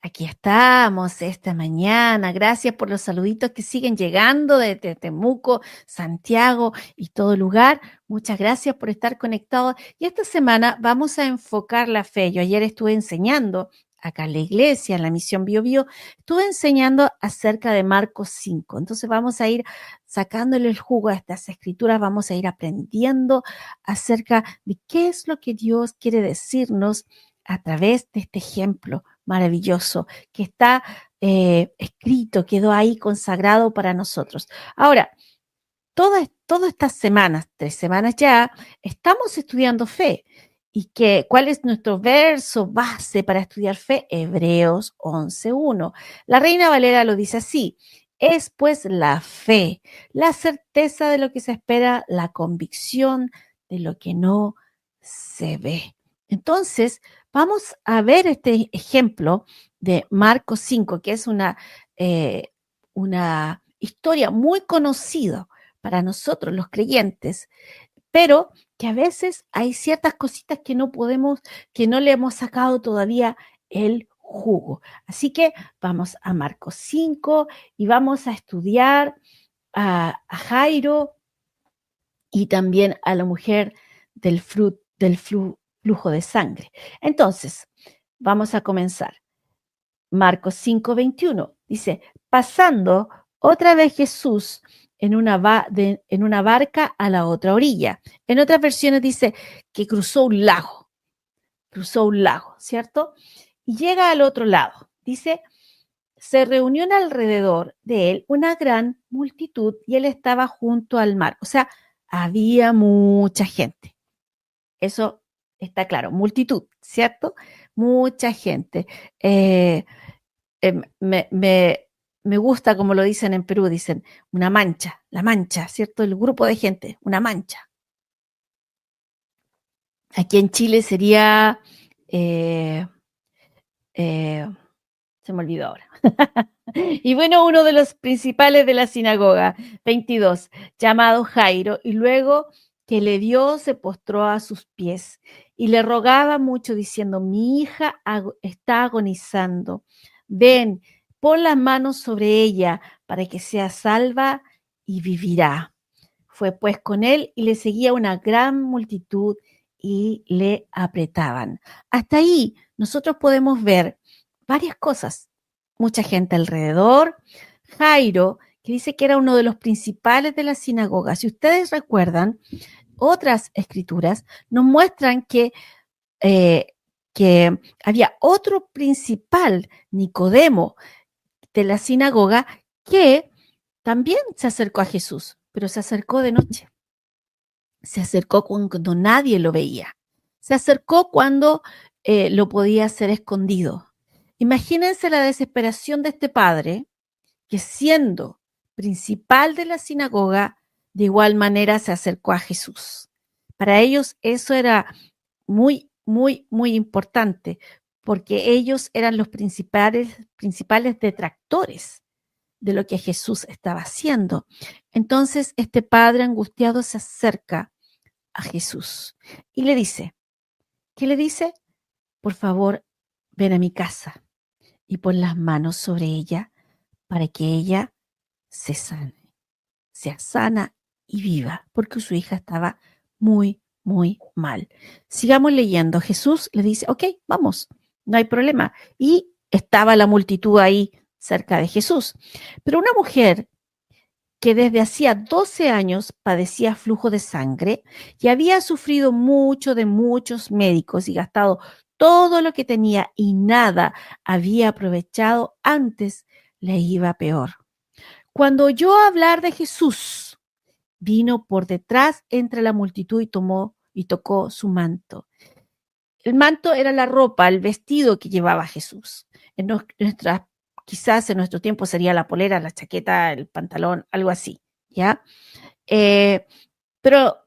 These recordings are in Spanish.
Aquí estamos esta mañana. Gracias por los saluditos que siguen llegando desde Temuco, Santiago y todo lugar. Muchas gracias por estar conectados. Y esta semana vamos a enfocar la fe. Yo ayer estuve enseñando acá en la iglesia, en la misión Bio Bio, estuve enseñando acerca de Marcos 5. Entonces vamos a ir sacándole el jugo a estas escrituras, vamos a ir aprendiendo acerca de qué es lo que Dios quiere decirnos a través de este ejemplo maravilloso que está escrito, quedó ahí consagrado para nosotros. Ahora, todas estas semanas, 3 semanas ya, estamos estudiando fe. ¿Y cuál es nuestro verso base para estudiar fe? Hebreos 11:1. La Reina Valera lo dice así: es pues la fe, la certeza de lo que se espera, la convicción de lo que no se ve. Entonces, vamos a ver este ejemplo de Marcos 5, que es una historia muy conocida para nosotros los creyentes, pero que a veces hay ciertas cositas que no podemos, que no le hemos sacado todavía el jugo. Así que vamos a Marcos 5 y vamos a estudiar a Jairo y también a la mujer del flujo de sangre. Entonces, vamos a comenzar. Marcos 5:21 dice: pasando otra vez Jesús en una barca a la otra orilla. En otras versiones dice que cruzó un lago, ¿cierto? Y llega al otro lado. Dice: se reunió alrededor de él una gran multitud y él estaba junto al mar. O sea, había mucha gente. Eso está claro, multitud, ¿cierto? Mucha gente. Me gusta como lo dicen en Perú, dicen una mancha, la mancha, ¿cierto? El grupo de gente, una mancha. Aquí en Chile sería, eh, eh, se me olvidó ahora. Y bueno, uno de los principales de la sinagoga, 22, llamado Jairo, y luego que le vio, se postró a sus pies y le rogaba mucho, diciendo: mi hija está agonizando. Ven, pon las manos sobre ella para que sea salva y vivirá. Fue pues con él y le seguía una gran multitud y le apretaban. Hasta ahí nosotros podemos ver varias cosas. Mucha gente alrededor. Jairo, que dice que era uno de los principales de la sinagoga. Si ustedes recuerdan, otras escrituras nos muestran eh, que había otro principal, Nicodemo, de la sinagoga, que también se acercó a Jesús, pero se acercó de noche. Se acercó cuando nadie lo veía. Se acercó cuando lo podía hacer escondido. Imagínense la desesperación de este padre, que siendo principal de la sinagoga, de igual manera se acercó a Jesús. Para ellos eso era muy, muy, muy importante, porque ellos eran los principales detractores de lo que Jesús estaba haciendo. Entonces este padre angustiado se acerca a Jesús y le dice, ¿qué le dice? Por favor, ven a mi casa y pon las manos sobre ella para que ella se sane, sea sana y viva, porque su hija estaba muy, muy mal. Sigamos leyendo. Jesús le dice, ok, vamos, no hay problema. Y estaba la multitud ahí cerca de Jesús. Pero una mujer que desde hacía 12 años padecía flujo de sangre y había sufrido mucho de muchos médicos y gastado todo lo que tenía y nada había aprovechado, antes le iba peor. Cuando oyó hablar de Jesús, vino por detrás entre la multitud y tocó su manto. El manto era la ropa, el vestido que llevaba Jesús. Quizás en nuestro tiempo sería la polera, la chaqueta, el pantalón, algo así, ¿ya? Pero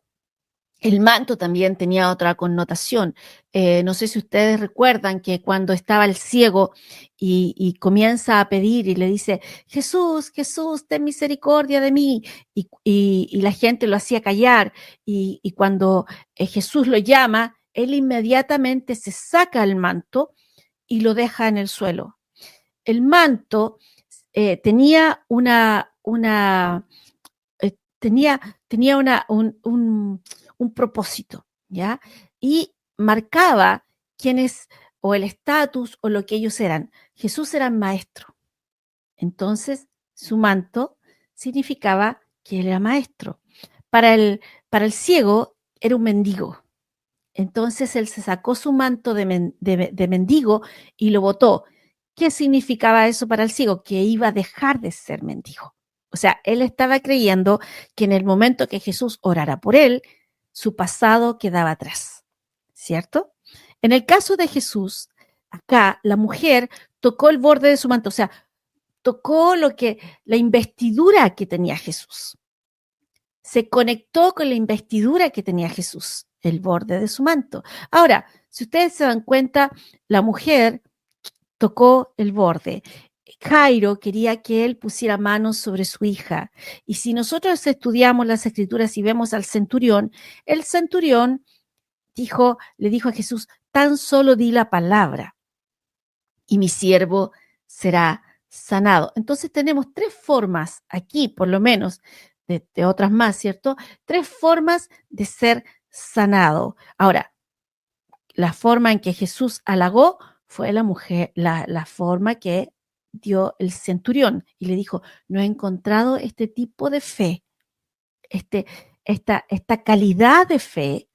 el manto también tenía otra connotación. No sé si ustedes recuerdan que cuando estaba el ciego y comienza a pedir y le dice, Jesús, Jesús, ten misericordia de mí, y la gente lo hacía callar, y cuando Jesús lo llama, él inmediatamente se saca el manto y lo deja en el suelo. el manto tenía tenía un propósito, ¿ya? Y marcaba quiénes, o el estatus, o lo que ellos eran. Jesús era maestro. Entonces, su manto significaba que él era maestro. Para para el ciego, era un mendigo. Entonces, él se sacó su manto de mendigo y lo botó. ¿Qué significaba eso para el ciego? Que iba a dejar de ser mendigo. O sea, él estaba creyendo que en el momento que Jesús orara por él, su pasado quedaba atrás, ¿cierto? En el caso de Jesús, acá la mujer tocó el borde de su manto, o sea, tocó la investidura que tenía Jesús. Se conectó con la investidura que tenía Jesús, el borde de su manto. Ahora, si ustedes se dan cuenta, la mujer tocó el borde. Jairo quería que él pusiera manos sobre su hija. Y si nosotros estudiamos las escrituras y vemos al centurión, el centurión le dijo a Jesús, tan solo di la palabra y mi siervo será sanado. Entonces tenemos tres formas aquí, por lo menos, de otras más, ¿cierto? Tres formas de ser sanado. Ahora, la forma en que Jesús halagó fue la mujer, la forma que dio el centurión y le dijo, no he encontrado este tipo de fe, este, esta calidad de fe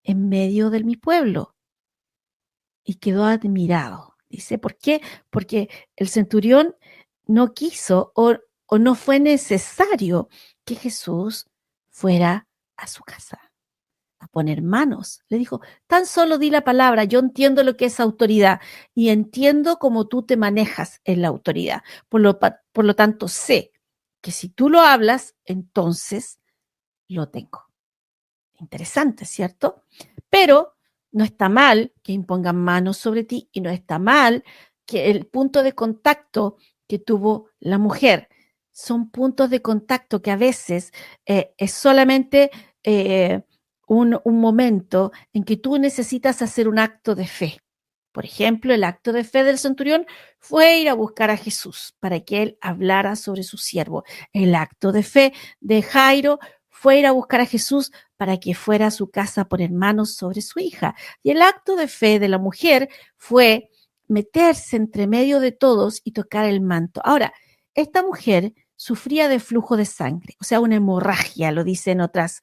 en medio de mi pueblo. Y quedó admirado. Dice, ¿por qué? Porque el centurión no quiso o no fue necesario que Jesús fuera a su casa a poner manos. Le dijo, tan solo di la palabra, yo entiendo lo que es autoridad y entiendo cómo tú te manejas en la autoridad. Por lo tanto, sé que si tú lo hablas, entonces lo tengo. Interesante, ¿cierto? Pero no está mal que impongan manos sobre ti y no está mal que el punto de contacto que tuvo la mujer son puntos de contacto que a veces es solamente un momento en que tú necesitas hacer un acto de fe. Por ejemplo, el acto de fe del centurión fue ir a buscar a Jesús para que él hablara sobre su siervo. El acto de fe de Jairo fue ir a buscar a Jesús para que fuera a su casa a poner manos sobre su hija. Y el acto de fe de la mujer fue meterse entre medio de todos y tocar el manto. Ahora, esta mujer sufría de flujo de sangre, o sea, una hemorragia, lo dice en otras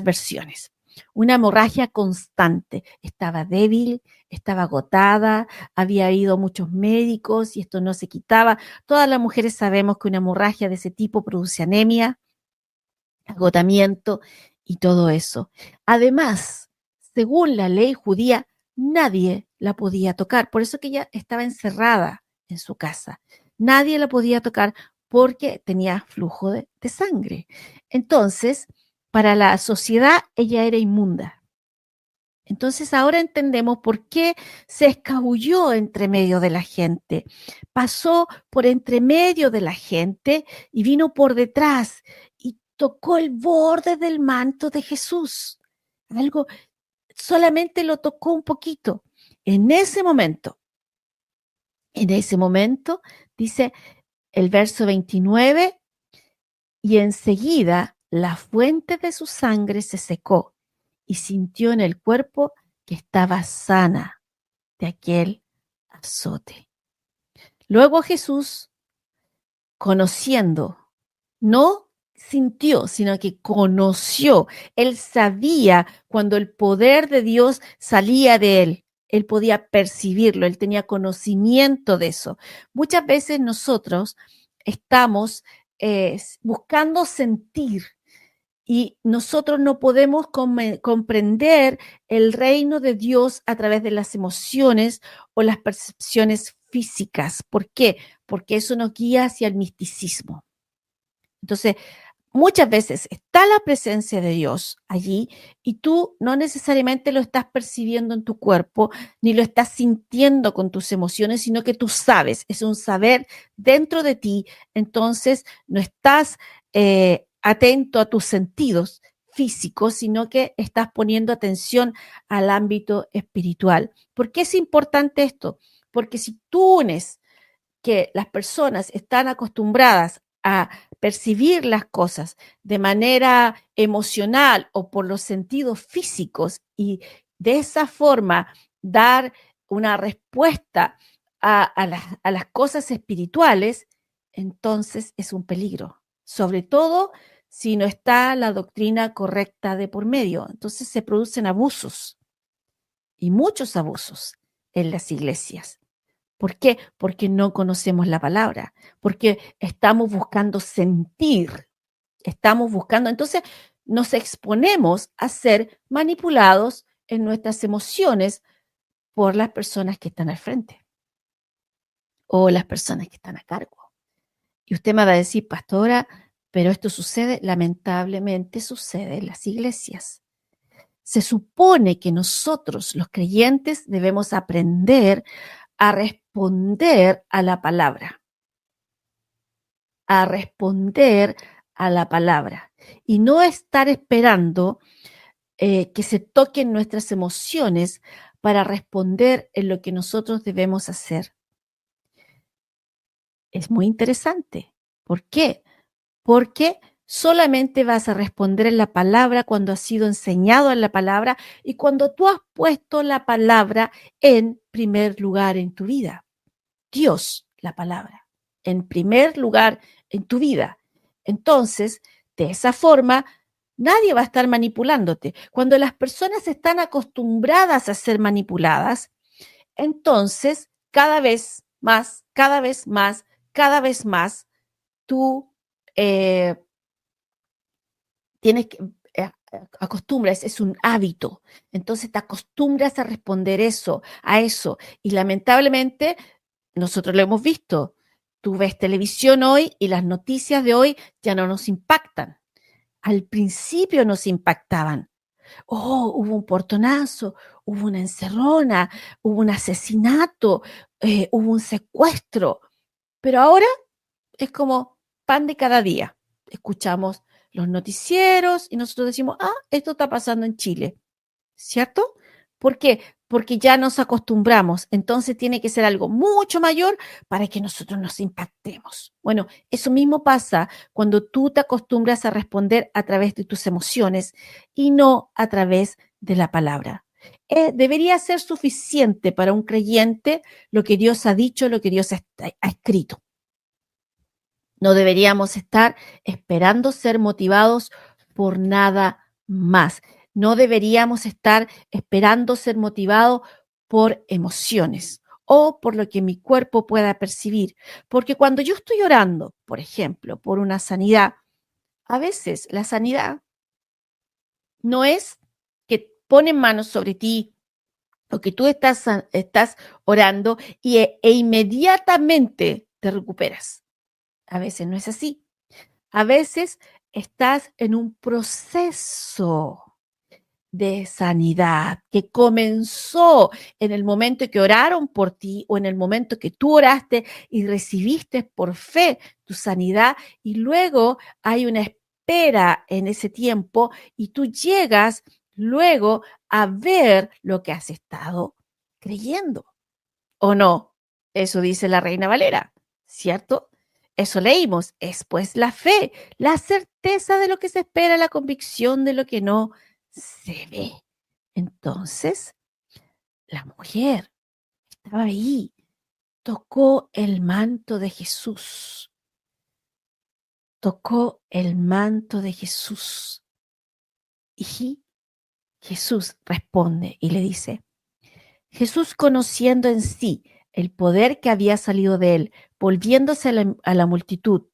versiones. Una hemorragia constante. Estaba débil, estaba agotada, había ido a muchos médicos y esto no se quitaba. Todas las mujeres sabemos que una hemorragia de ese tipo produce anemia, agotamiento y todo eso. Además, según la ley judía, nadie la podía tocar. Por eso que ella estaba encerrada en su casa. Nadie la podía tocar porque tenía flujo de sangre. Entonces, para la sociedad, ella era inmunda. Entonces ahora entendemos por qué se escabulló entre medio de la gente. Pasó por entre medio de la gente y vino por detrás y tocó el borde del manto de Jesús. Algo, solamente lo tocó un poquito. En ese momento, dice el verso 29, y enseguida la fuente de su sangre se secó y sintió en el cuerpo que estaba sana de aquel azote. Luego Jesús, conociendo, no sintió, sino que conoció. Él sabía cuando el poder de Dios salía de él. Él podía percibirlo, él tenía conocimiento de eso. Muchas veces nosotros estamos buscando sentir y nosotros no podemos comprender el reino de Dios a través de las emociones o las percepciones físicas. ¿Por qué? Porque eso nos guía hacia el misticismo. Entonces, muchas veces está la presencia de Dios allí y tú no necesariamente lo estás percibiendo en tu cuerpo, ni lo estás sintiendo con tus emociones, sino que tú sabes, es un saber dentro de ti. Entonces, no estás atento a tus sentidos físicos, sino que estás poniendo atención al ámbito espiritual. ¿Por qué es importante esto? Porque si tú unes que las personas están acostumbradas a percibir las cosas de manera emocional o por los sentidos físicos y de esa forma dar una respuesta a las cosas espirituales, entonces es un peligro, sobre todo si no está la doctrina correcta de por medio. Entonces se producen abusos y muchos abusos en las iglesias. ¿Por qué? Porque no conocemos la palabra, porque estamos buscando sentir, estamos buscando, entonces nos exponemos a ser manipulados en nuestras emociones por las personas que están al frente o las personas que están a cargo. Y usted me va a decir, pastora, pero esto sucede, lamentablemente sucede en las iglesias. Se supone que nosotros, los creyentes, debemos aprender a responder a la palabra, a responder a la palabra y no estar esperando que se toquen nuestras emociones para responder en lo que nosotros debemos hacer. Es muy interesante. ¿Por qué? Porque solamente vas a responder en la palabra cuando has sido enseñado en la palabra y cuando tú has puesto la palabra en primer lugar en tu vida. Dios, la palabra, en primer lugar en tu vida. Entonces, de esa forma, nadie va a estar manipulándote. Cuando las personas están acostumbradas a ser manipuladas, entonces cada vez más, cada vez más, cada vez más, tú eh, tienes que acostumbras, es un hábito. Entonces te acostumbras a responder a eso. Y lamentablemente, nosotros lo hemos visto. Tú ves televisión hoy y las noticias de hoy ya no nos impactan. Al principio nos impactaban. Oh, hubo un portonazo, hubo una encerrona, hubo un asesinato, hubo un secuestro. Pero ahora es como pan de cada día. Escuchamos los noticieros y nosotros decimos, esto está pasando en Chile, ¿cierto? ¿Por qué? Porque ya nos acostumbramos. Entonces tiene que ser algo mucho mayor para que nosotros nos impactemos. Bueno, eso mismo pasa cuando tú te acostumbras a responder a través de tus emociones y no a través de la palabra. Debería ser suficiente para un creyente lo que Dios ha dicho, lo que Dios ha escrito. No deberíamos estar esperando ser motivados por nada más. No deberíamos estar esperando ser motivados por emociones o por lo que mi cuerpo pueda percibir. Porque cuando yo estoy orando, por ejemplo, por una sanidad, a veces la sanidad no es que ponen manos sobre ti o que tú estás orando e inmediatamente te recuperas. A veces no es así. A veces estás en un proceso de sanidad que comenzó en el momento que oraron por ti o en el momento que tú oraste y recibiste por fe tu sanidad y luego hay una espera en ese tiempo y tú llegas luego a ver lo que has estado creyendo. ¿O no? Eso dice la Reina Valera, ¿cierto? Eso leímos. Es pues la fe, la certeza de lo que se espera, la convicción de lo que no se ve. Entonces, la mujer estaba ahí, tocó el manto de Jesús, tocó el manto de Jesús. Y Jesús responde y le dice, Jesús, conociendo en sí el poder que había salido de él, volviéndose a la multitud,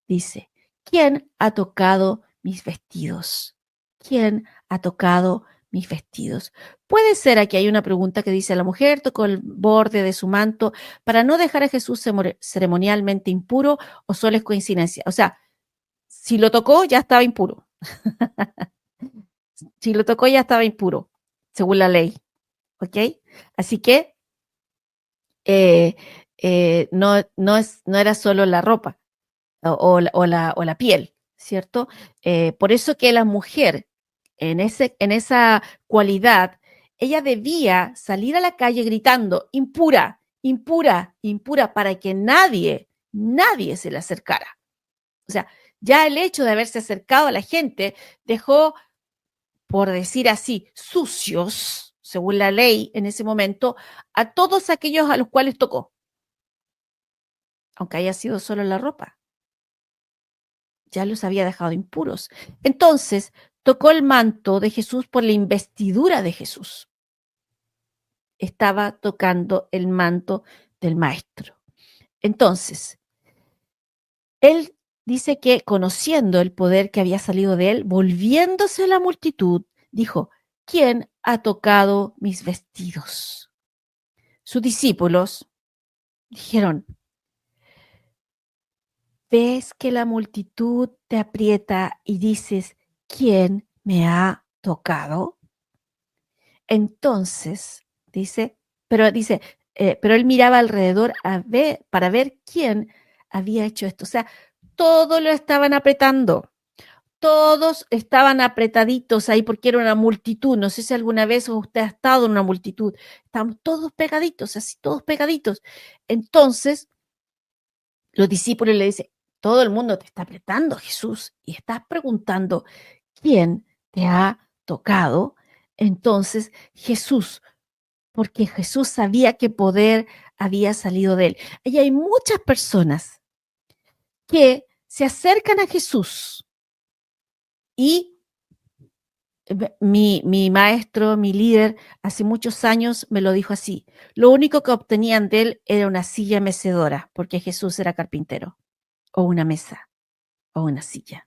dice, ¿quién ha tocado mis vestidos? ¿Quién ha tocado mis vestidos? Puede ser, aquí hay una pregunta que dice, la mujer tocó el borde de su manto para no dejar a Jesús ceremonialmente impuro o solo es coincidencia. O sea, si lo tocó, ya estaba impuro. Si lo tocó, ya estaba impuro, según la ley. ¿Ok? Así que eh, no era solo la ropa o la piel, ¿cierto? Por eso que la mujer, en esa cualidad, ella debía salir a la calle gritando, impura, impura, impura, para que nadie se le acercara. O sea, ya el hecho de haberse acercado a la gente dejó, por decir así, sucios, según la ley en ese momento, a todos aquellos a los cuales tocó, aunque haya sido solo la ropa. Ya los había dejado impuros. Entonces, tocó el manto de Jesús por la investidura de Jesús. Estaba tocando el manto del Maestro. Entonces, él dice que, conociendo el poder que había salido de él, volviéndose a la multitud, dijo: ¿quién ha tocado mis vestidos? Sus discípulos dijeron: ¿ves que la multitud te aprieta y dices: ¿quién me ha tocado? Entonces, pero él miraba alrededor para ver quién había hecho esto. O sea, todos lo estaban apretando. Todos estaban apretaditos ahí porque era una multitud. No sé si alguna vez usted ha estado en una multitud. Estaban todos pegaditos, así, todos pegaditos. Entonces, los discípulos le dicen: todo el mundo te está apretando, Jesús, y estás preguntando: ¿quién te ha tocado? Entonces, Jesús, porque Jesús sabía qué poder había salido de él. Y hay muchas personas que se acercan a Jesús y mi maestro, mi líder, hace muchos años me lo dijo así: lo único que obtenían de él era una silla mecedora, porque Jesús era carpintero, o una mesa, o una silla.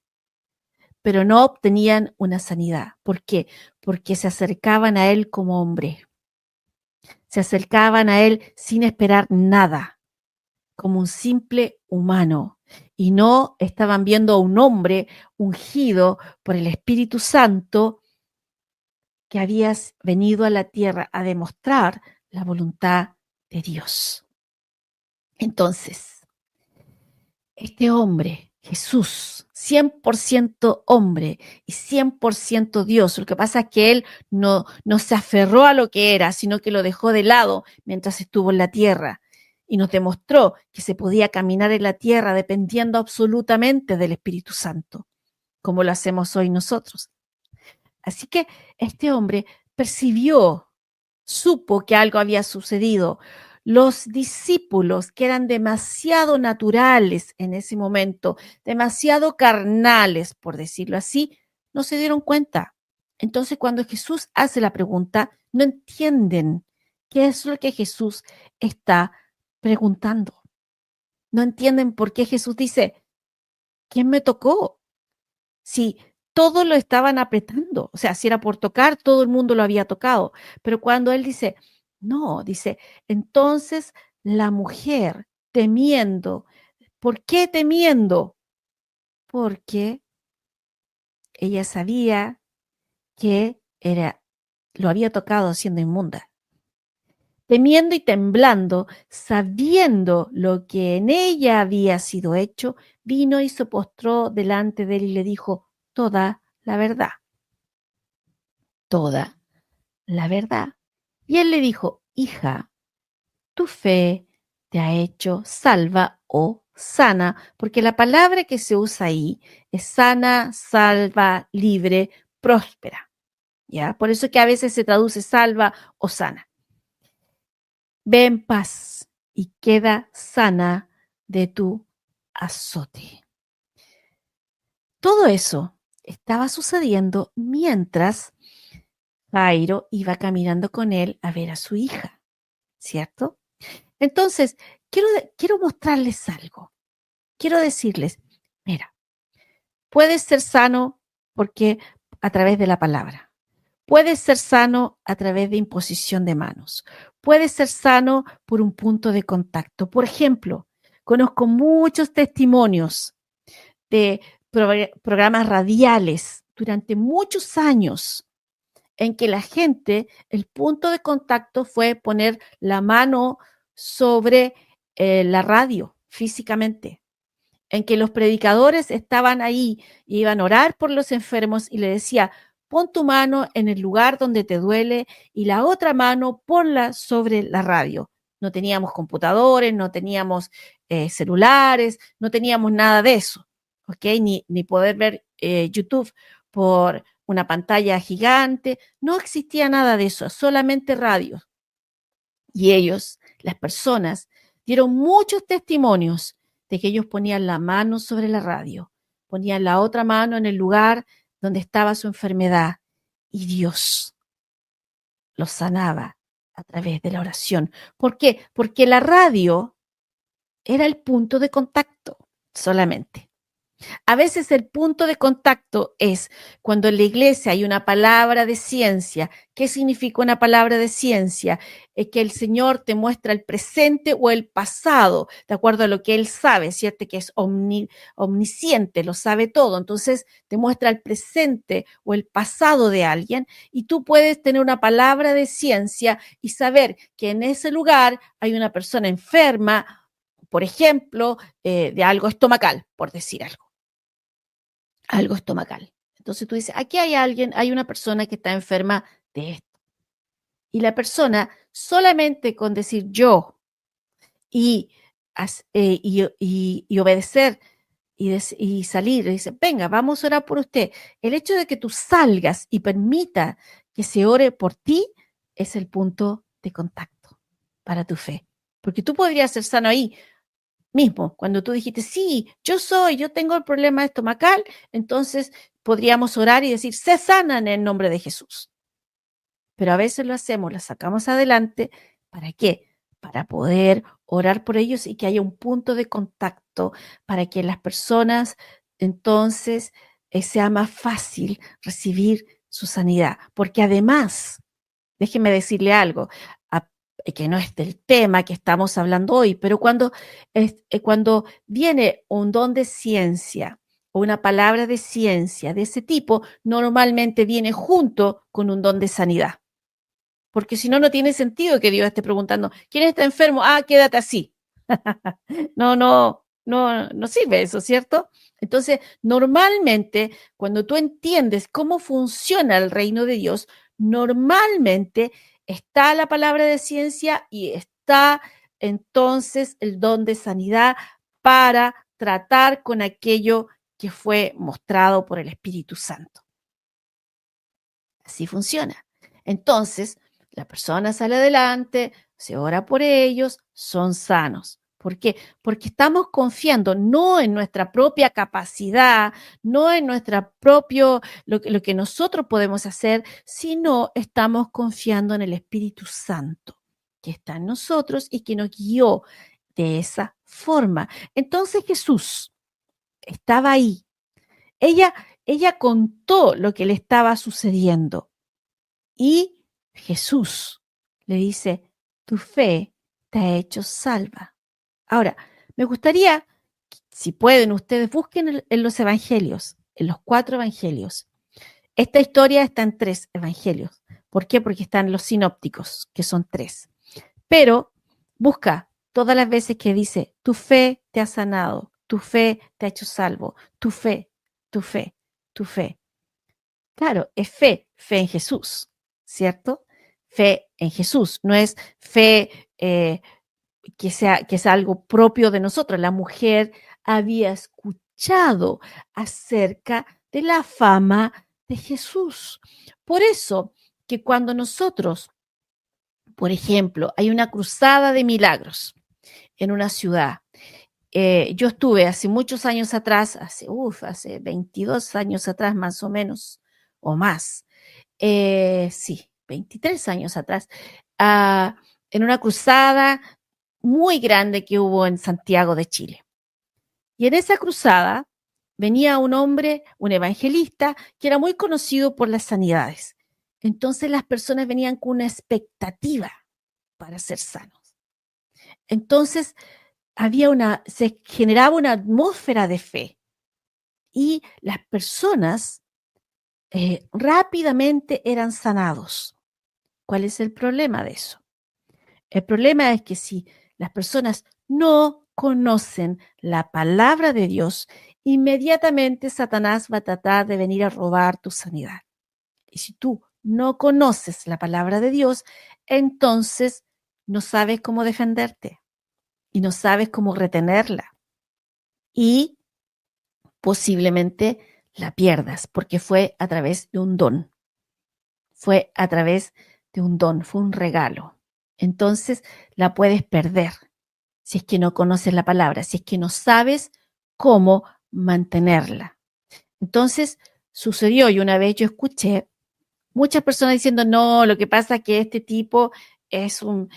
Pero no obtenían una sanidad. ¿Por qué? Porque se acercaban a él como hombre. Se acercaban a él sin esperar nada, como un simple humano. Y no estaban viendo a un hombre ungido por el Espíritu Santo que habías venido a la tierra a demostrar la voluntad de Dios. Entonces, este hombre, Jesús, 100% hombre y 100% Dios, lo que pasa es que él no se aferró a lo que era, sino que lo dejó de lado mientras estuvo en la tierra y nos demostró que se podía caminar en la tierra dependiendo absolutamente del Espíritu Santo, como lo hacemos hoy nosotros. Así que este hombre percibió, supo que algo había sucedido. Los discípulos, que eran demasiado naturales en ese momento, demasiado carnales, por decirlo así, no se dieron cuenta. Entonces, cuando Jesús hace la pregunta, no entienden qué es lo que Jesús está preguntando. No entienden por qué Jesús dice: ¿quién me tocó? Si todos lo estaban apretando, o sea, si era por tocar, todo el mundo lo había tocado. Pero cuando él dice: no, dice, entonces la mujer temiendo. ¿Por qué temiendo? Porque ella sabía que lo había tocado siendo inmunda. Temiendo y temblando, sabiendo lo que en ella había sido hecho, vino y se postró delante de él y le dijo toda la verdad. Toda la verdad. Y él le dijo: hija, tu fe te ha hecho salva o sana, porque la palabra que se usa ahí es sana, salva, libre, próspera. ¿Ya? Por eso que a veces se traduce salva o sana. Ve en paz y queda sana de tu azote. Todo eso estaba sucediendo mientras Jairo iba caminando con él a ver a su hija, ¿cierto? Entonces, quiero mostrarles algo. Quiero decirles: mira, puedes ser sano porque a través de la palabra. Puedes ser sano a través de imposición de manos. Puedes ser sano por un punto de contacto. Por ejemplo, conozco muchos testimonios de programas radiales durante muchos años en que la gente, el punto de contacto fue poner la mano sobre la radio físicamente, en que los predicadores estaban ahí y iban a orar por los enfermos y le decía: pon tu mano en el lugar donde te duele y la otra mano ponla sobre la radio. No teníamos computadores, no teníamos celulares, no teníamos nada de eso, ¿ok? Ni poder ver YouTube por una pantalla gigante, no existía nada de eso, solamente radio. Y ellos, las personas, dieron muchos testimonios de que ellos ponían la mano sobre la radio, ponían la otra mano en el lugar donde estaba su enfermedad y Dios los sanaba a través de la oración. ¿Por qué? Porque la radio era el punto de contacto solamente. A veces el punto de contacto es cuando en la iglesia hay una palabra de ciencia. ¿Qué significa una palabra de ciencia? Es que el Señor te muestra el presente o el pasado, de acuerdo a lo que Él sabe, ¿cierto? Que es omnisciente, lo sabe todo. Entonces te muestra el presente o el pasado de alguien y tú puedes tener una palabra de ciencia y saber que en ese lugar hay una persona enferma, por ejemplo, de algo estomacal, por decir algo estomacal. Entonces tú dices, aquí hay alguien, hay una persona que está enferma de esto. Y la persona, solamente con decir yo y, y obedecer y salir, y dice, venga, vamos a orar por usted. El hecho de que tú salgas y permita que se ore por ti es el punto de contacto para tu fe. Porque tú podrías ser sano ahí, mismo, cuando tú dijiste, sí, yo tengo el problema estomacal, entonces podríamos orar y decir, se sanan en el nombre de Jesús. Pero a veces lo hacemos, lo sacamos adelante, ¿para qué? Para poder orar por ellos y que haya un punto de contacto para que las personas entonces sea más fácil recibir su sanidad. Porque además, déjeme decirle algo, que no es del tema que estamos hablando hoy, pero cuando viene un don de ciencia o una palabra de ciencia de ese tipo, normalmente viene junto con un don de sanidad. Porque si no, no tiene sentido que Dios esté preguntando, ¿quién está enfermo? Ah, quédate así. No sirve eso, ¿cierto? Entonces, normalmente, cuando tú entiendes cómo funciona el reino de Dios, normalmente está la palabra de ciencia y está entonces el don de sanidad para tratar con aquello que fue mostrado por el Espíritu Santo. Así funciona. Entonces, la persona sale adelante, se ora por ellos, son sanos. ¿Por qué? Porque estamos confiando no en nuestra propia capacidad, no en lo que nosotros podemos hacer, sino estamos confiando en el Espíritu Santo que está en nosotros y que nos guió de esa forma. Entonces Jesús estaba ahí. Ella, ella contó lo que le estaba sucediendo. Y Jesús le dice, tu fe te ha hecho salva. Ahora, me gustaría, si pueden ustedes, busquen en los evangelios, en los 4 evangelios. Esta historia está en 3 evangelios. ¿Por qué? Porque están los sinópticos, que son 3. Pero busca todas las veces que dice, tu fe te ha sanado, tu fe te ha hecho salvo, tu fe, tu fe, tu fe. Claro, es fe en Jesús, ¿cierto? Fe en Jesús, no es fe que sea algo propio de nosotros. La mujer había escuchado acerca de la fama de Jesús. Por eso que cuando nosotros, por ejemplo, hay una cruzada de milagros en una ciudad, yo estuve hace muchos años atrás, hace 22 años atrás más o menos, o más, sí, 23 años atrás, ah, en una cruzada muy grande que hubo en Santiago de Chile. Y en esa cruzada venía un hombre, un evangelista, que era muy conocido por las sanidades. Entonces las personas venían con una expectativa para ser sanos. Entonces se generaba una atmósfera de fe y las personas rápidamente eran sanados. ¿Cuál es el problema de eso? El problema es que si las personas no conocen la palabra de Dios, inmediatamente Satanás va a tratar de venir a robar tu sanidad. Y si tú no conoces la palabra de Dios, entonces no sabes cómo defenderte y no sabes cómo retenerla. Y posiblemente la pierdas porque fue a través de un don. Fue a través de un don, fue un regalo. Entonces la puedes perder si es que no conoces la palabra, si es que no sabes cómo mantenerla. Entonces sucedió y una vez yo escuché muchas personas diciendo, no, lo que pasa es que este tipo es un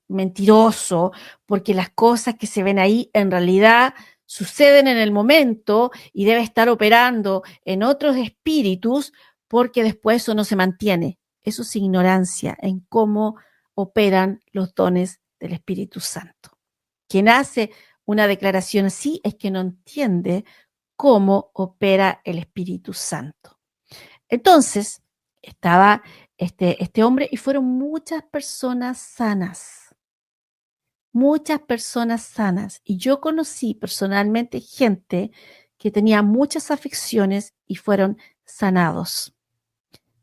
mentiroso, porque las cosas que se ven ahí en realidad suceden en el momento y debe estar operando en otros espíritus porque después eso no se mantiene. Eso es ignorancia en cómo operan los dones del Espíritu Santo. Quien hace una declaración así es que no entiende cómo opera el Espíritu Santo. Entonces, estaba este hombre y fueron muchas personas sanas. Y yo conocí personalmente gente que tenía muchas afecciones y fueron sanados.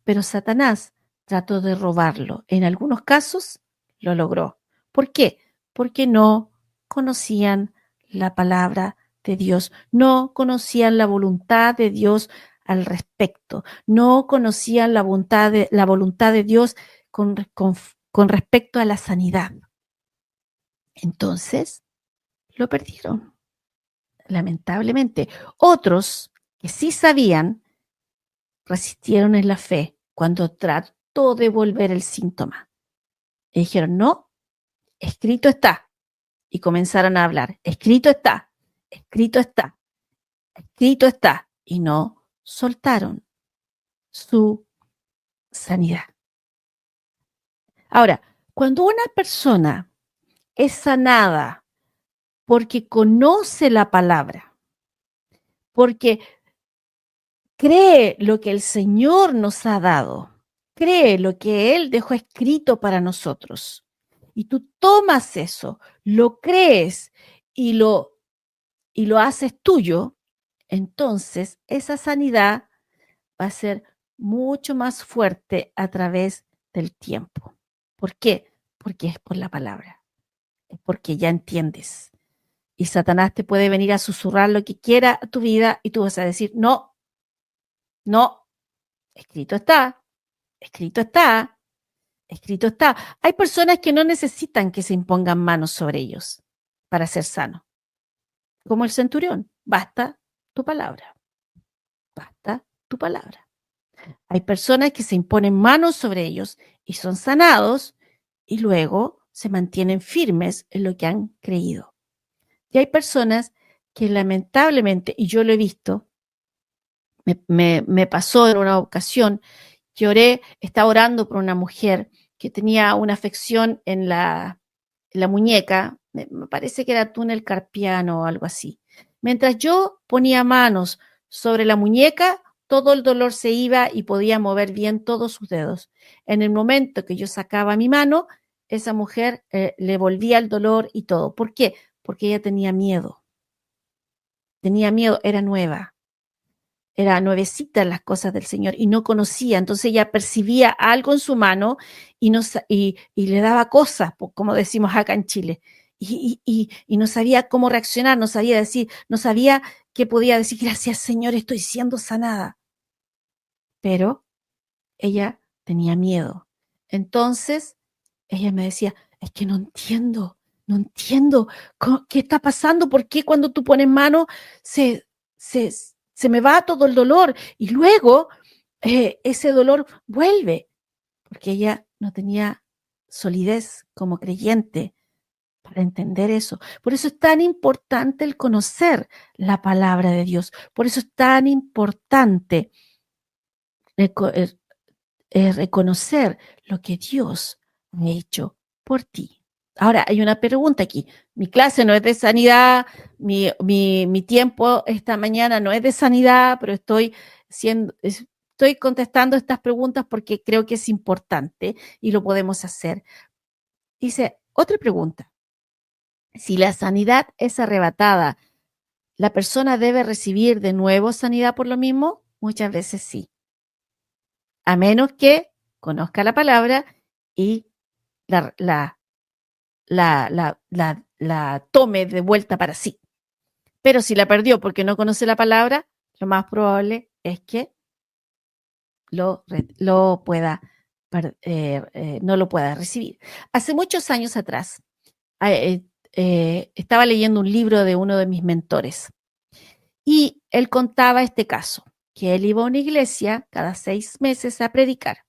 Pero Satanás trató de robarlo. En algunos casos lo logró. ¿Por qué? Porque no conocían la palabra de Dios, no conocían la voluntad de Dios al respecto, no conocían la voluntad de Dios con respecto a la sanidad. Entonces, lo perdieron, lamentablemente. Otros que sí sabían, resistieron en la fe cuando trató de volver el síntoma. Y dijeron, no, escrito está. Y comenzaron a hablar, escrito está, escrito está, escrito está. Y no soltaron su sanidad. Ahora, cuando una persona es sanada porque conoce la palabra, porque cree lo que el Señor nos ha dado, cree lo que Él dejó escrito para nosotros, y tú tomas eso, lo crees y lo haces tuyo, entonces esa sanidad va a ser mucho más fuerte a través del tiempo. ¿Por qué? Porque es por la palabra, es porque ya entiendes. Y Satanás te puede venir a susurrar lo que quiera a tu vida y tú vas a decir, no, no, escrito está, escrito está, escrito está. Hay personas que no necesitan que se impongan manos sobre ellos para ser sanos, como el centurión. Basta tu palabra, basta tu palabra. Hay personas que se imponen manos sobre ellos y son sanados y luego se mantienen firmes en lo que han creído. Y hay personas que lamentablemente, y yo lo he visto, me pasó en una ocasión que estaba orando por una mujer que tenía una afección en la muñeca, me parece que era túnel carpiano o algo así. Mientras yo ponía manos sobre la muñeca, todo el dolor se iba y podía mover bien todos sus dedos. En el momento que yo sacaba mi mano, esa mujer le volvía el dolor y todo. ¿Por qué? Porque ella tenía miedo, era nuevecita en las cosas del Señor y no conocía, entonces ella percibía algo en su mano y, y le daba cosas, como decimos acá en Chile, y no sabía cómo reaccionar, no sabía decir, no sabía qué podía decir, gracias Señor, estoy siendo sanada, pero ella tenía miedo. Entonces ella me decía, es que no entiendo qué está pasando, por qué cuando tú pones mano se, se me va todo el dolor y luego ese dolor vuelve, porque ella no tenía solidez como creyente para entender eso. Por eso es tan importante el conocer la palabra de Dios. Por eso es tan importante reconocer lo que Dios ha hecho por ti. Ahora, hay una pregunta aquí. Mi clase no es de sanidad, mi tiempo esta mañana no es de sanidad, pero estoy contestando estas preguntas porque creo que es importante y lo podemos hacer. Dice, otra pregunta. Si la sanidad es arrebatada, ¿la persona debe recibir de nuevo sanidad por lo mismo? Muchas veces sí. A menos que conozca la palabra y la, la, la tome de vuelta para sí. Pero si la perdió porque no conoce la palabra, lo más probable es que lo pueda, no lo pueda recibir. Hace muchos años atrás, estaba leyendo un libro de uno de mis mentores y él contaba este caso, que él iba a una iglesia cada 6 meses a predicar.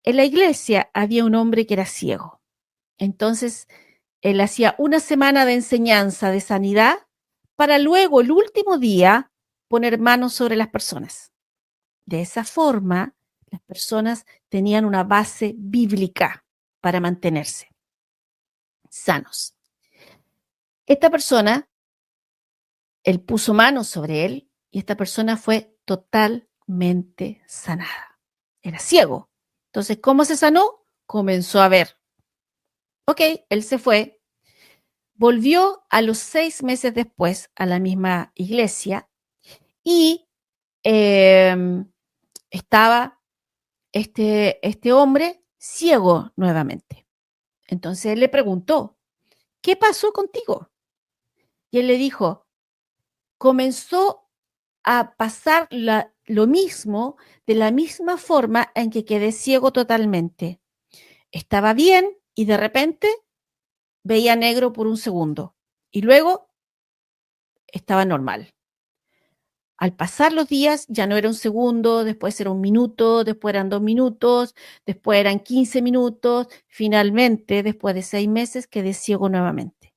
En la iglesia había un hombre que era ciego. Entonces, él hacía una semana de enseñanza de sanidad para luego, el último día, poner manos sobre las personas. De esa forma, las personas tenían una base bíblica para mantenerse sanos. Esta persona, él puso manos sobre él y esta persona fue totalmente sanada. Era ciego. Entonces, ¿cómo se sanó? Comenzó a ver. Ok, él se fue, volvió a los 6 meses después a la misma iglesia y estaba este hombre ciego nuevamente. Entonces él le preguntó, ¿qué pasó contigo? Y él le dijo, comenzó a pasar lo mismo de la misma forma en que quedé ciego totalmente. Estaba bien y de repente veía negro por un segundo y luego estaba normal. Al pasar los días ya no era un segundo, después era un minuto, después eran 2 minutos, después eran 15 minutos, finalmente, después de 6 meses, quedé ciego nuevamente.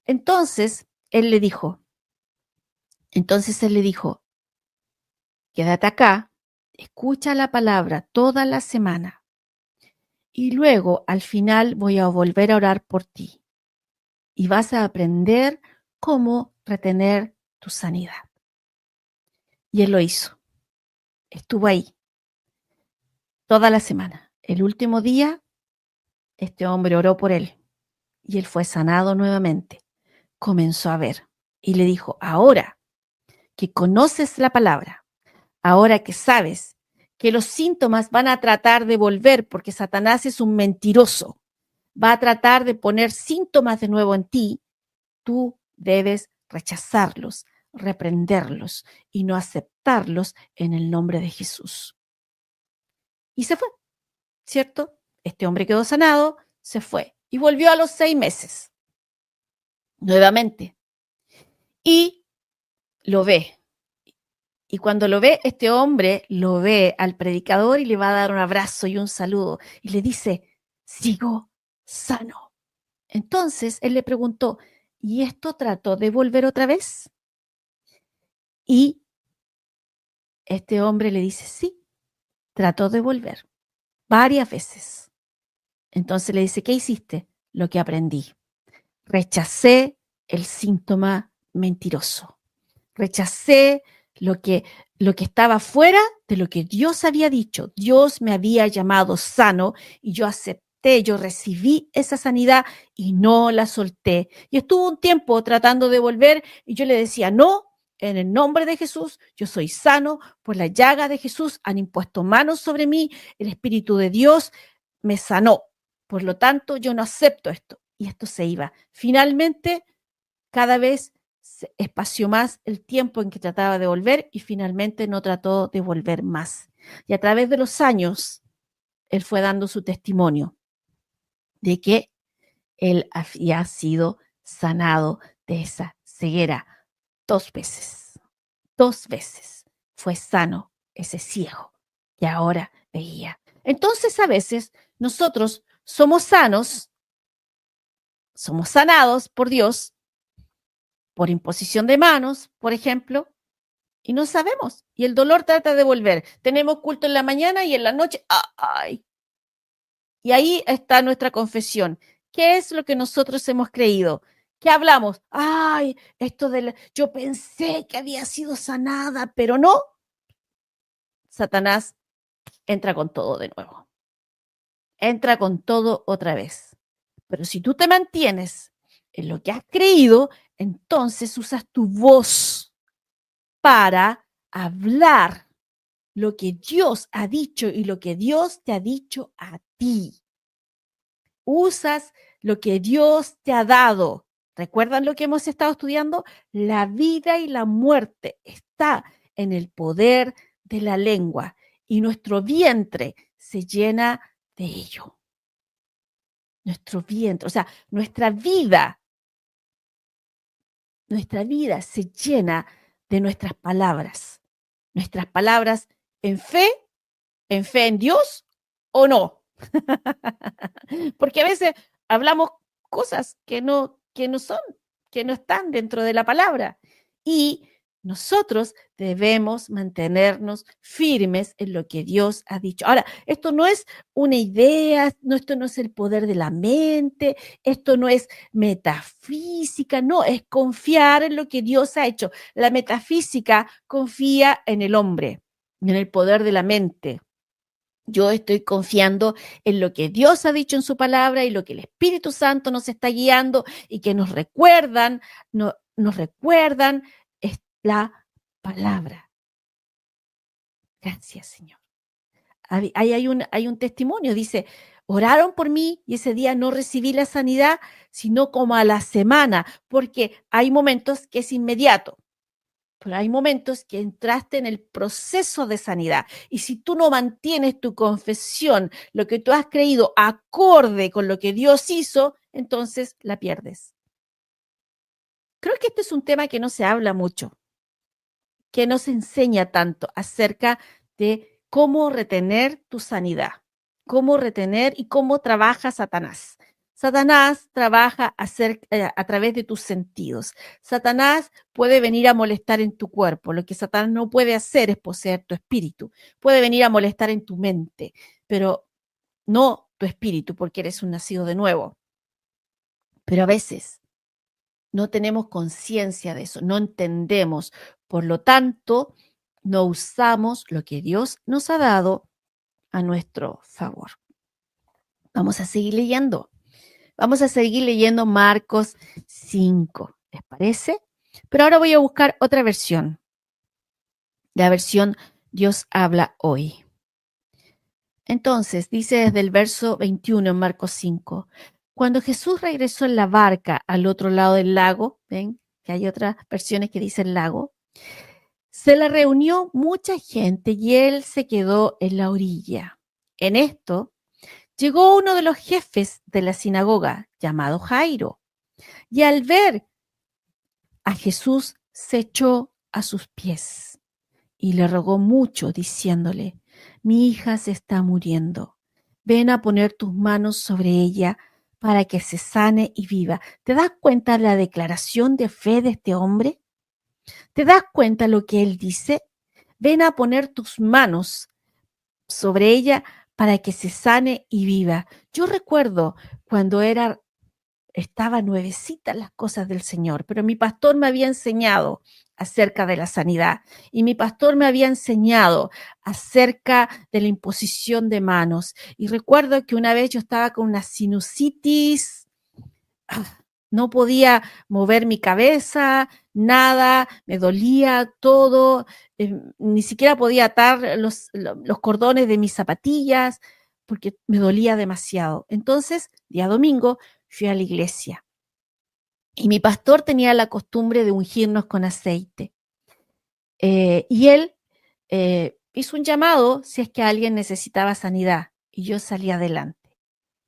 Entonces él le dijo, quédate acá, escucha la palabra toda la semana y luego al final voy a volver a orar por ti y vas a aprender cómo retener tu sanidad. Y él lo hizo, estuvo ahí toda la semana. El último día, este hombre oró por él y él fue sanado nuevamente. Comenzó a ver y le dijo, ahora que conoces la palabra, ahora que sabes que los síntomas van a tratar de volver porque Satanás es un mentiroso, va a tratar de poner síntomas de nuevo en ti, tú debes rechazarlos, reprenderlos y no aceptarlos en el nombre de Jesús. Y se fue, ¿cierto? Este hombre quedó sanado, se fue y volvió a los 6 meses, nuevamente. Y lo ve. Y cuando lo ve, este hombre lo ve al predicador y le va a dar un abrazo y un saludo y le dice, sigo sano. Entonces él le preguntó, ¿y esto trató de volver otra vez? Y este hombre le dice, sí, trató de volver varias veces. Entonces le dice, ¿qué hiciste? Lo que aprendí. Rechacé el síntoma mentiroso. Rechacé lo que, lo que estaba fuera de lo que Dios había dicho. Dios me había llamado sano y yo acepté, yo recibí esa sanidad y no la solté. Y estuvo un tiempo tratando de volver y yo le decía, no, en el nombre de Jesús, yo soy sano, por la llaga de Jesús han impuesto manos sobre mí, el Espíritu de Dios me sanó. Por lo tanto, yo no acepto esto. Y esto se iba. Finalmente, cada vez se espació más el tiempo en que trataba de volver y finalmente no trató de volver más. Y a través de los años, él fue dando su testimonio de que él había sido sanado de esa ceguera 2 veces. 2 veces fue sano ese ciego y ahora veía. Entonces a veces nosotros somos sanos, somos sanados por Dios, por imposición de manos, por ejemplo, y no sabemos. Y el dolor trata de volver. Tenemos culto en la mañana y en la noche, ¡ay! Y ahí está nuestra confesión. ¿Qué es lo que nosotros hemos creído? ¿Qué hablamos? ¡Ay! Yo pensé que había sido sanada, pero no. Satanás entra con todo de nuevo. Entra con todo otra vez. Pero si tú te mantienes en lo que has creído, entonces usas tu voz para hablar lo que Dios ha dicho y lo que Dios te ha dicho a ti. usas lo que Dios te ha dado. ¿Recuerdan lo que hemos estado estudiando? La vida y la muerte está en el poder de la lengua y nuestro vientre se llena de ello. Nuestro vientre, o sea, nuestra vida se llena de nuestras palabras. Nuestras palabras en fe en Dios o no. Porque a veces hablamos cosas que no son, que no están dentro de la palabra. Y nosotros debemos mantenernos firmes en lo que Dios ha dicho. Ahora, esto no es una idea, esto no es el poder de la mente, esto no es metafísica, no, es confiar en lo que Dios ha hecho. La metafísica confía en el hombre, en el poder de la mente. Yo estoy confiando en lo que Dios ha dicho en su palabra y lo que el Espíritu Santo nos está guiando y que nos recuerdan, nos recuerdan es la palabra. Gracias, Señor. Hay un testimonio, dice, oraron por mí y ese día no recibí la sanidad, sino como a la semana, porque hay momentos que es inmediato. Pero hay momentos que entraste en el proceso de sanidad y si tú no mantienes tu confesión, lo que tú has creído acorde con lo que Dios hizo, entonces la pierdes. Creo que este es un tema que no se habla mucho, que no se enseña tanto acerca de cómo retener tu sanidad, cómo retener y cómo trabaja Satanás. Satanás trabaja a través de tus sentidos. Satanás puede venir a molestar en tu cuerpo. Lo que Satanás no puede hacer es poseer tu espíritu. Puede venir a molestar en tu mente, pero no tu espíritu porque eres un nacido de nuevo. Pero a veces no tenemos conciencia de eso, no entendemos. Por lo tanto, no usamos lo que Dios nos ha dado a nuestro favor. Vamos a seguir leyendo. Vamos a seguir leyendo Marcos 5, ¿les parece? Pero ahora voy a buscar otra versión. La versión Dios habla hoy. Entonces, dice desde el verso 21 en Marcos 5, cuando Jesús regresó en la barca al otro lado del lago, ven que hay otras versiones que dicen lago, se le reunió mucha gente y él se quedó en la orilla. En esto, llegó uno de los jefes de la sinagoga, llamado Jairo, y al ver a Jesús se echó a sus pies y le rogó mucho, diciéndole, mi hija se está muriendo, ven a poner tus manos sobre ella para que se sane y viva. ¿Te das cuenta de la declaración de fe de este hombre? ¿Te das cuenta lo que él dice? Ven a poner tus manos sobre ella para que se sane y viva. Yo recuerdo cuando estaba nuevecita las cosas del Señor, pero mi pastor me había enseñado acerca de la sanidad y mi pastor me había enseñado acerca de la imposición de manos. Y recuerdo que una vez yo estaba con una sinusitis, no podía mover mi cabeza, nada, me dolía todo, ni siquiera podía atar los cordones de mis zapatillas porque me dolía demasiado. Entonces, día domingo, fui a la iglesia y mi pastor tenía la costumbre de ungirnos con aceite. Y él hizo un llamado si es que alguien necesitaba sanidad y yo salí adelante.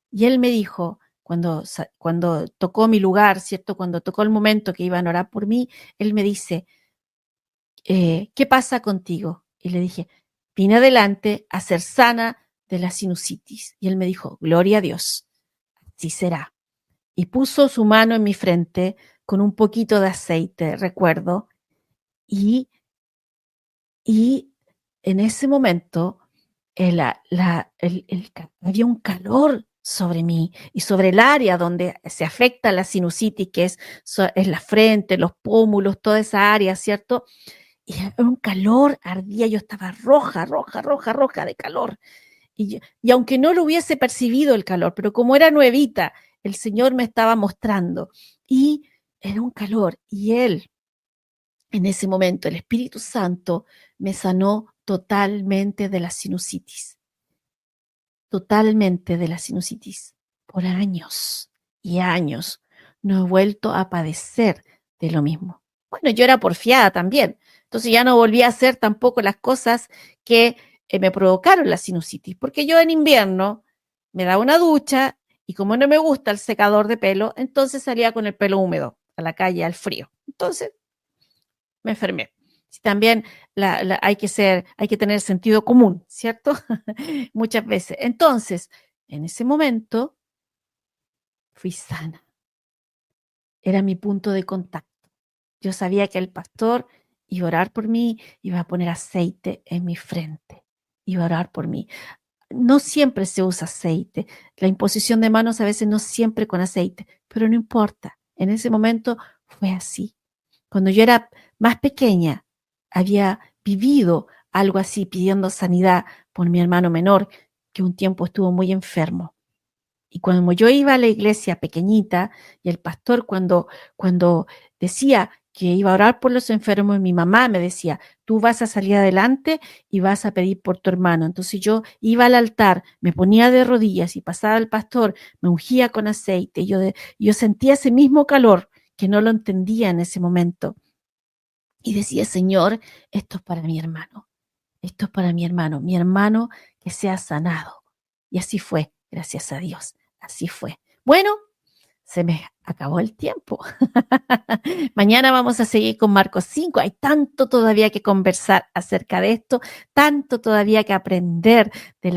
Y él me dijo, cuando tocó mi lugar, ¿cierto? Cuando tocó el momento que iban a orar por mí, él me dice, ¿qué pasa contigo? Y le dije, vine adelante a ser sana de la sinusitis. Y él me dijo, gloria a Dios, así será. Y puso su mano en mi frente con un poquito de aceite, recuerdo, y en ese momento había un calor sobre mí y sobre el área donde se afecta la sinusitis, que es la frente, los pómulos, toda esa área, ¿cierto? Y era un calor, ardía, yo estaba roja, roja, roja, roja de calor. Y aunque no lo hubiese percibido el calor, pero como era nuevita, el Señor me estaba mostrando. Y era un calor. Y Él, en ese momento, el Espíritu Santo me sanó totalmente de la sinusitis. Totalmente de la sinusitis. por años y años. No he vuelto a padecer de lo mismo. Bueno, yo era porfiada también, entonces ya no volví a hacer tampoco las cosas que me provocaron la sinusitis, porque yo en invierno me daba una ducha y como no me gusta el secador de pelo, entonces salía con el pelo húmedo a la calle al frío. Entonces me enfermé. También hay que tener sentido común, ¿cierto? Muchas veces. Entonces, en ese momento fui sana. Era mi punto de contacto. Yo sabía que el pastor iba a orar por mí, iba a poner aceite en mi frente, iba a orar por mí. No siempre se usa aceite. La imposición de manos a veces no siempre con aceite, pero no importa. En ese momento fue así. Cuando yo era más pequeña, había vivido algo así, pidiendo sanidad por mi hermano menor, que un tiempo estuvo muy enfermo. Y cuando yo iba a la iglesia pequeñita y el pastor cuando decía que iba a orar por los enfermos, mi mamá me decía, tú vas a salir adelante y vas a pedir por tu hermano. Entonces yo iba al altar, me ponía de rodillas y pasaba el pastor, me ungía con aceite. Yo sentía ese mismo calor que no lo entendía en ese momento. Y decía, Señor, esto es para mi hermano, esto es para mi hermano que sea sanado. Y así fue, gracias a Dios, así fue. Bueno, se me acabó el tiempo. Mañana vamos a seguir con Marcos 5. Hay tanto todavía que conversar acerca de esto, tanto todavía que aprender de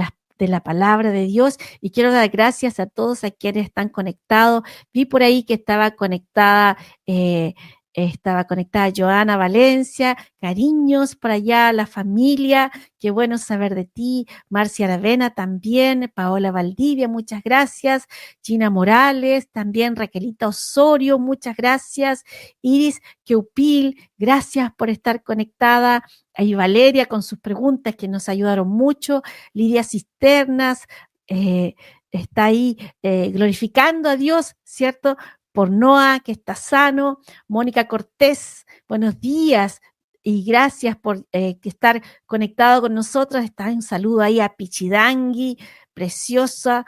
la palabra de Dios. Y quiero dar gracias a todos a quienes están conectados. Vi por ahí que estaba conectada Joana Valencia, cariños por allá, la familia, qué bueno saber de ti, Marcia Aravena también, Paola Valdivia, muchas gracias, Gina Morales, también Raquelita Osorio, muchas gracias, Iris Queupil, gracias por estar conectada, ahí Valeria con sus preguntas que nos ayudaron mucho, Lidia Cisternas, está ahí glorificando a Dios, ¿cierto? Por Noah, que está sano, Mónica Cortés, buenos días y gracias por estar conectado con nosotros. Está un saludo ahí a Pichidangui, preciosa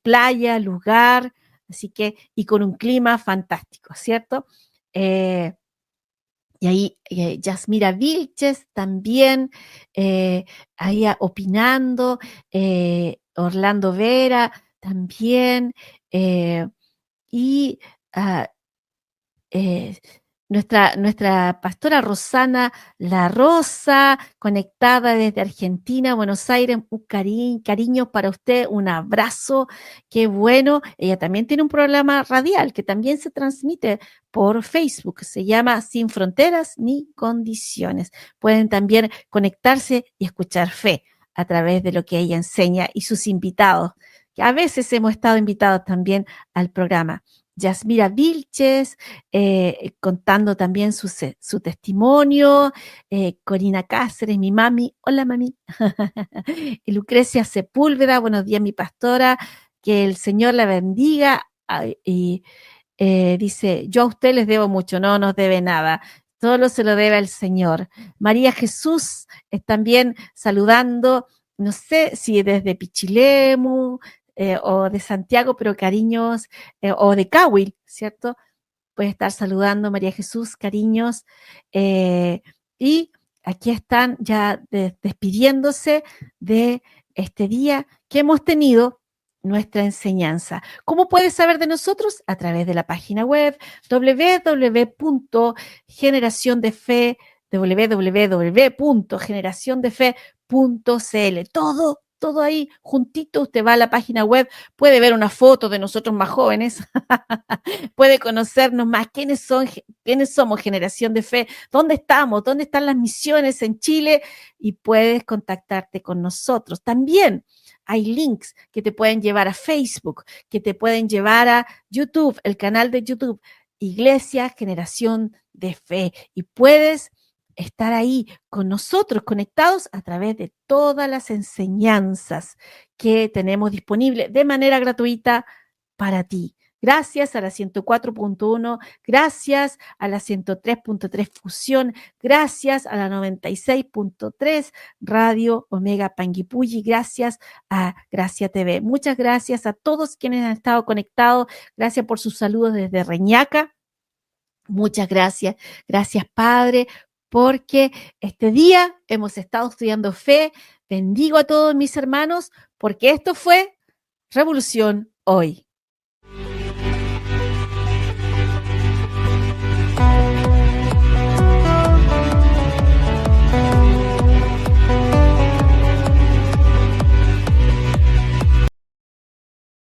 playa, lugar, así que, y con un clima fantástico, ¿cierto? Y ahí Yasmira Vilches también, ahí opinando, Orlando Vera también, y ah, eh, nuestra pastora Rosana La Rosa, conectada desde Argentina, Buenos Aires, un cariño para usted, un abrazo, qué bueno. Ella también tiene un programa radial que también se transmite por Facebook, se llama Sin Fronteras ni Condiciones. Pueden también conectarse y escuchar fe a través de lo que ella enseña y sus invitados, que a veces hemos estado invitados también al programa. Yasmira Vilches, contando también su testimonio, Corina Cáceres, mi mami, hola mami, y Lucrecia Sepúlveda, buenos días mi pastora, que el Señor la bendiga, y dice, yo a usted les debo mucho, no nos debe nada, solo se lo debe al Señor. María Jesús también saludando, no sé si desde Pichilemu, o de Santiago, pero cariños, o de Cahuil, ¿cierto? Puede estar saludando María Jesús, cariños. Y aquí están ya despidiéndose de este día que hemos tenido nuestra enseñanza. ¿Cómo puedes saber de nosotros? A través de la página web www.generaciondefe, www.generaciondefe.cl. Todo ahí juntito, usted va a la página web, puede ver una foto de nosotros más jóvenes, puede conocernos más, quiénes somos Generación de Fe, dónde estamos, dónde están las misiones en Chile, y puedes contactarte con nosotros. También hay links que te pueden llevar a Facebook, que te pueden llevar a YouTube, el canal de YouTube, Iglesia Generación de Fe, y puedes estar ahí con nosotros, conectados a través de todas las enseñanzas que tenemos disponibles de manera gratuita para ti. gracias a la 104.1, gracias a la 103.3 Fusión, gracias a la 96.3 Radio Omega Panguipulli, gracias a Gracia TV. Muchas gracias a todos quienes han estado conectados, gracias por sus saludos desde Reñaca. Muchas gracias, gracias Padre, porque este día hemos estado estudiando fe. Bendigo a todos mis hermanos, porque esto fue Revolución Hoy.